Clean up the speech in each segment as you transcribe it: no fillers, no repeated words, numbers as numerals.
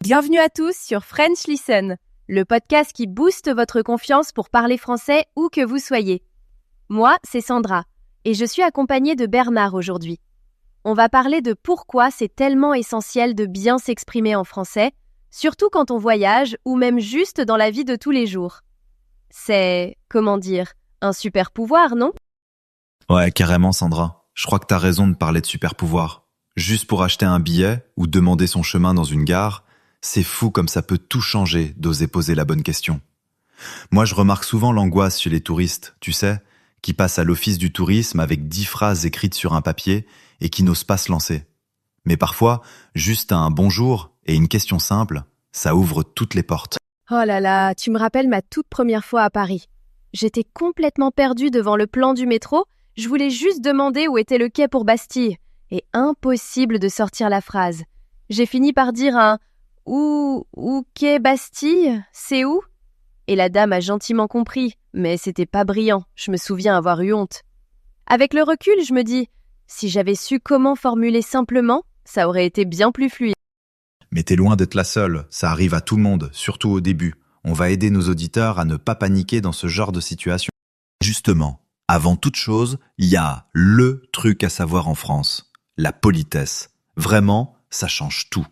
Bienvenue à tous sur French Listen, le podcast qui booste votre confiance pour parler français où que vous soyez. Moi, c'est Sandra, et je suis accompagnée de Bernard aujourd'hui. On va parler de pourquoi c'est tellement essentiel de bien s'exprimer en français, surtout quand on voyage ou même juste dans la vie de tous les jours. C'est, un super pouvoir, non ? Ouais, carrément, Sandra. Je crois que t'as raison de parler de super pouvoir. Juste pour acheter un billet ou demander son chemin dans une gare, c'est fou comme ça peut tout changer d'oser poser la bonne question. Moi, je remarque souvent l'angoisse chez les touristes, tu sais, qui passent à l'office du tourisme avec 10 phrases écrites sur un papier et qui n'osent pas se lancer. Mais parfois, juste un bonjour et une question simple, ça ouvre toutes les portes. Oh là là, tu me rappelles ma toute première fois à Paris. J'étais complètement perdue devant le plan du métro, je voulais juste demander où était le quai pour Bastille, et impossible de sortir la phrase. J'ai fini par dire un « Où quai Bastille ? C'est où ?» Et la dame a gentiment compris, mais c'était pas brillant, je me souviens avoir eu honte. Avec le recul, je me dis, si j'avais su comment formuler simplement, ça aurait été bien plus fluide. Mais t'es loin d'être la seule, ça arrive à tout le monde, surtout au début. On va aider nos auditeurs à ne pas paniquer dans ce genre de situation. Justement, avant toute chose, il y a le truc à savoir en France, la politesse. Vraiment, ça change tout.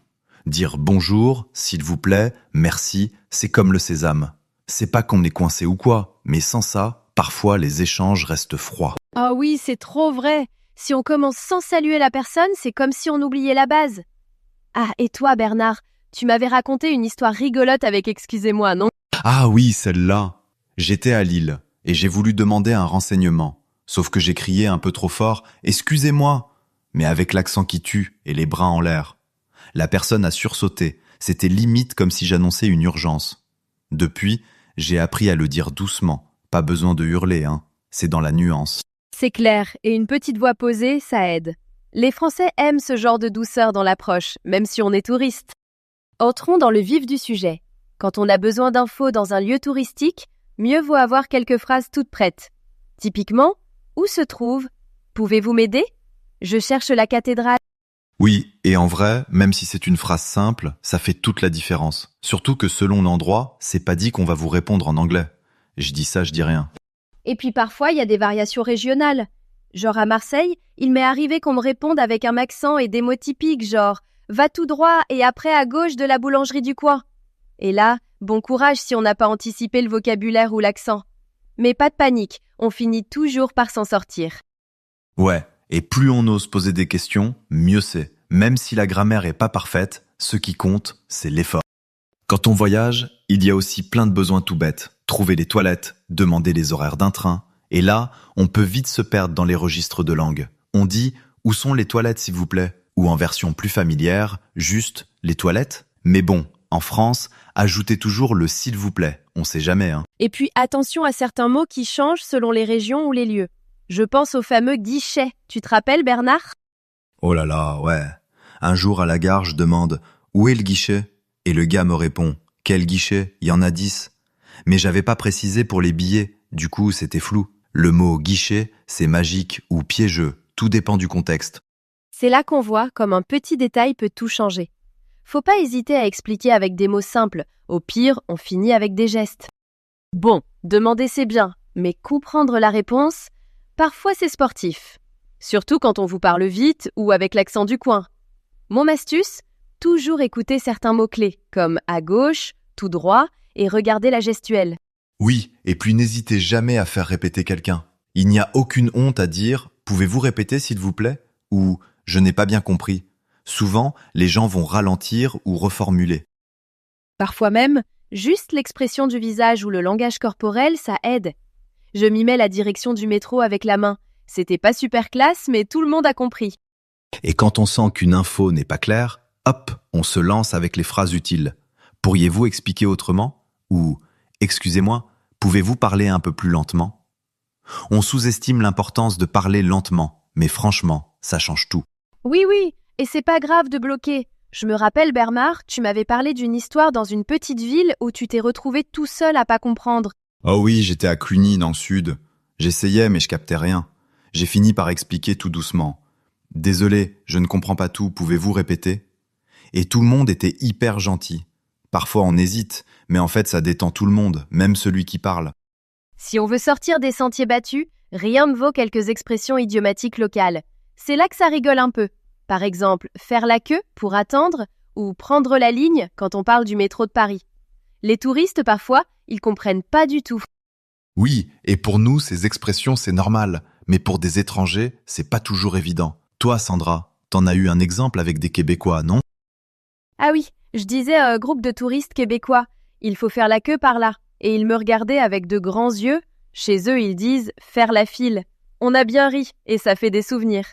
Dire bonjour, s'il vous plaît, merci, c'est comme le sésame. C'est pas qu'on est coincé ou quoi, mais sans ça, parfois les échanges restent froids. Ah oui, c'est trop vrai. Si on commence sans saluer la personne, c'est comme si on oubliait la base. Ah, et toi, Bernard, tu m'avais raconté une histoire rigolote avec excusez-moi, non ? Ah oui, celle-là. J'étais à Lille et j'ai voulu demander un renseignement. Sauf que j'ai crié un peu trop fort « Excusez-moi !» mais avec l'accent qui tue et les bras en l'air. La personne a sursauté. C'était limite comme si j'annonçais une urgence. Depuis, j'ai appris à le dire doucement. Pas besoin de hurler, hein. C'est dans la nuance. C'est clair, et une petite voix posée, ça aide. Les Français aiment ce genre de douceur dans l'approche, même si on est touriste. Entrons dans le vif du sujet. Quand on a besoin d'infos dans un lieu touristique, mieux vaut avoir quelques phrases toutes prêtes. Typiquement, où se trouve ? Pouvez-vous m'aider ? Je cherche la cathédrale. Oui, et en vrai, même si c'est une phrase simple, ça fait toute la différence. Surtout que selon l'endroit, c'est pas dit qu'on va vous répondre en anglais. Je dis ça, je dis rien. Et puis parfois, il y a des variations régionales. Genre à Marseille, il m'est arrivé qu'on me réponde avec un accent et des mots typiques, genre « va tout droit et après à gauche de la boulangerie du coin ». Et là, bon courage si on n'a pas anticipé le vocabulaire ou l'accent. Mais pas de panique, on finit toujours par s'en sortir. Ouais, et plus on ose poser des questions, mieux c'est. Même si la grammaire est pas parfaite, ce qui compte, c'est l'effort. Quand on voyage, il y a aussi plein de besoins tout bêtes. Trouver les toilettes, demander les horaires d'un train. Et là, on peut vite se perdre dans les registres de langue. On dit « Où sont les toilettes, s'il vous plaît ?» ou en version plus familière, juste « Les toilettes ?» Mais bon, en France, ajoutez toujours le « s'il vous plaît », on sait jamais, hein. Et puis attention à certains mots qui changent selon les régions ou les lieux. Je pense au fameux guichet. Tu te rappelles, Bernard ? Oh là là, ouais. Un jour à la gare, je demande « Où est le guichet ?» Et le gars me répond « Quel guichet ? Il y en a 10. » Mais j'avais pas précisé pour les billets, du coup c'était flou. Le mot « guichet », c'est magique ou piégeux, tout dépend du contexte. C'est là qu'on voit comme un petit détail peut tout changer. Faut pas hésiter à expliquer avec des mots simples. Au pire, on finit avec des gestes. Bon, demander c'est bien, mais comprendre la réponse, parfois c'est sportif. Surtout quand on vous parle vite ou avec l'accent du coin. Mon astuce, toujours écouter certains mots-clés, comme à gauche, tout droit, et regarder la gestuelle. Oui, et puis n'hésitez jamais à faire répéter quelqu'un. Il n'y a aucune honte à dire « Pouvez-vous répéter s'il vous plaît ?» ou « Je n'ai pas bien compris ». Souvent, les gens vont ralentir ou reformuler. Parfois même, juste l'expression du visage ou le langage corporel, ça aide. Je m'y mets la direction du métro avec la main. C'était pas super classe, mais tout le monde a compris. Et quand on sent qu'une info n'est pas claire, hop, on se lance avec les phrases utiles. Pourriez-vous expliquer autrement ? Ou « Excusez-moi, pouvez-vous parler un peu plus lentement ?» On sous-estime l'importance de parler lentement, mais franchement, ça change tout. Oui, et c'est pas grave de bloquer. Je me rappelle, Bernard, tu m'avais parlé d'une histoire dans une petite ville où tu t'es retrouvé tout seul à pas comprendre. Oh oui, j'étais à Cluny, dans le sud. J'essayais, mais je captais rien. J'ai fini par expliquer tout doucement. « Désolé, je ne comprends pas tout, pouvez-vous répéter ?» Et tout le monde était hyper gentil. Parfois on hésite, mais en fait ça détend tout le monde, même celui qui parle. Si on veut sortir des sentiers battus, rien ne vaut quelques expressions idiomatiques locales. C'est là que ça rigole un peu. Par exemple, faire la queue pour attendre ou prendre la ligne quand on parle du métro de Paris. Les touristes, parfois, ils comprennent pas du tout. Oui, et pour nous, ces expressions, c'est normal. Mais pour des étrangers, c'est pas toujours évident. Toi, Sandra, t'en as eu un exemple avec des Québécois, non? Ah oui, je disais à un groupe de touristes québécois, il faut faire la queue par là. Et ils me regardaient avec de grands yeux. Chez eux, ils disent faire la file. On a bien ri et ça fait des souvenirs.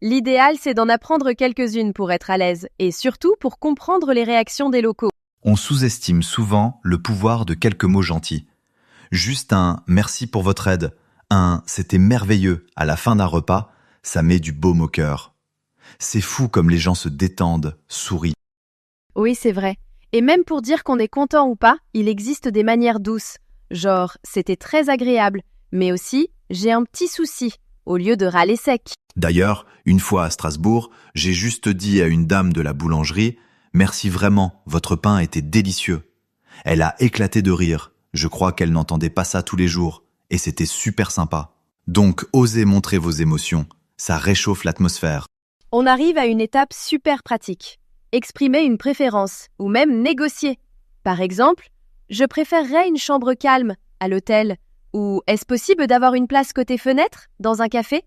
L'idéal, c'est d'en apprendre quelques-unes pour être à l'aise et surtout pour comprendre les réactions des locaux. On sous-estime souvent le pouvoir de quelques mots gentils. Juste un « merci pour votre aide », un « c'était merveilleux » à la fin d'un repas, ça met du baume au cœur. C'est fou comme les gens se détendent, sourient. Oui, c'est vrai. Et même pour dire qu'on est content ou pas, il existe des manières douces. Genre, c'était très agréable, mais aussi, j'ai un petit souci, au lieu de râler sec. D'ailleurs, une fois à Strasbourg, j'ai juste dit à une dame de la boulangerie « Merci vraiment, votre pain était délicieux ». Elle a éclaté de rire. Je crois qu'elle n'entendait pas ça tous les jours. Et c'était super sympa. Donc, osez montrer vos émotions. Ça réchauffe l'atmosphère. On arrive à une étape super pratique. Exprimer une préférence, ou même négocier. Par exemple, je préférerais une chambre calme à l'hôtel. Ou est-ce possible d'avoir une place côté fenêtre, dans un café?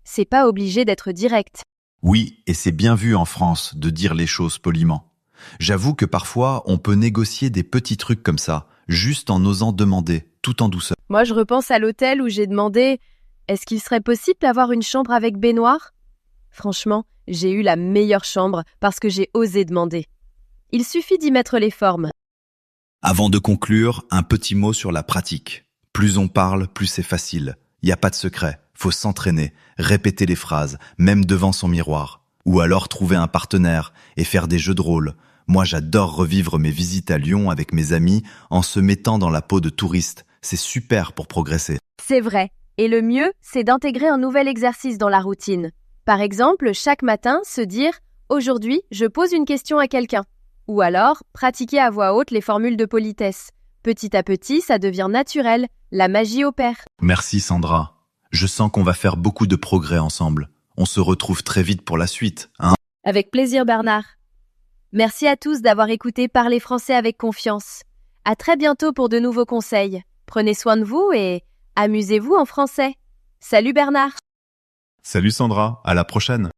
C'est pas obligé d'être direct. Oui, et c'est bien vu en France de dire les choses poliment. J'avoue que parfois, on peut négocier des petits trucs comme ça, juste en osant demander, tout en douceur. Moi, je repense à l'hôtel où j'ai demandé « Est-ce qu'il serait possible d'avoir une chambre avec baignoire ?» Franchement, j'ai eu la meilleure chambre parce que j'ai osé demander. Il suffit d'y mettre les formes. Avant de conclure, un petit mot sur la pratique. Plus on parle, plus c'est facile. Il n'y a pas de secret. Faut s'entraîner, répéter les phrases, même devant son miroir. Ou alors trouver un partenaire et faire des jeux de rôle. Moi, j'adore revivre mes visites à Lyon avec mes amis en se mettant dans la peau de touriste. C'est super pour progresser. C'est vrai. Et le mieux, c'est d'intégrer un nouvel exercice dans la routine. Par exemple, chaque matin, se dire « Aujourd'hui, je pose une question à quelqu'un ». Ou alors, pratiquer à voix haute les formules de politesse. Petit à petit, ça devient naturel. La magie opère. Merci Sandra. Je sens qu'on va faire beaucoup de progrès ensemble. On se retrouve très vite pour la suite, hein? Avec plaisir, Bernard. Merci à tous d'avoir écouté Parler français avec confiance. À très bientôt pour de nouveaux conseils. Prenez soin de vous et amusez-vous en français. Salut Bernard. Salut Sandra, à la prochaine.